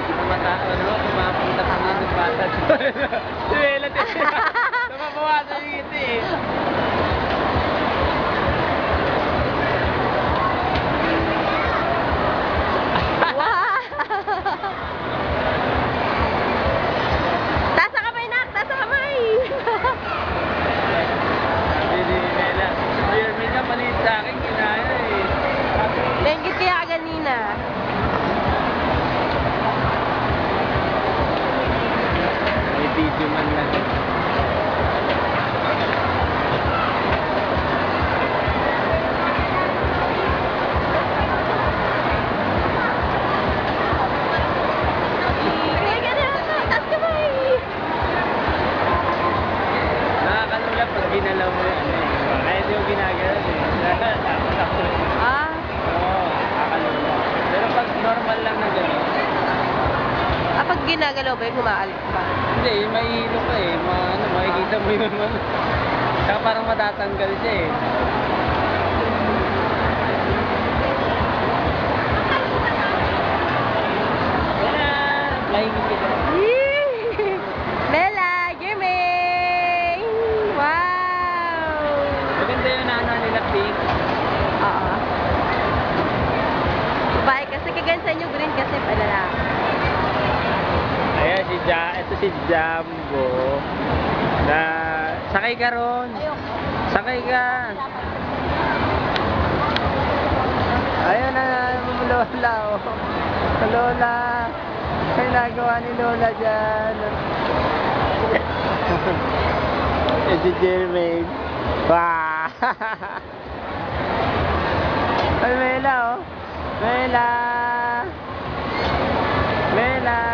Kumapunta pa nga ng bata. Si Bella, nababawasan yung ngiti eh. Taas ang kamay, nak! Taas ang kamay! Hindi, Bella. Ayun, minsan maliit sa akin, kinaya eh. Benggit kaya kanina. May video man lang. Nakakalula pag ginalaw mo yan eh. Kaya hindi mo ginagalaw eh. Ah, Oo, nakakalula. Pero pag normal lang na gano'n, pag ginagalaw ba yung kumaalit pa? hindi, may hilo ka eh. Makikita mo yun man. Saka parang matatanggal siya eh. Yan! Flying kita. Bella! Jermaine! Wow! Maganda yun na ano nila pink. Oo. Babae kasi kagansan yung green kasi pala. Ayan ito si Jumbo. Na sakay ka ron. Sakay ka. Ayun na Lola oh. Lola. Ay nagawa ni Lola dyan. Si Jermaine. Wow. Ay Mela oh. Mela. Mela.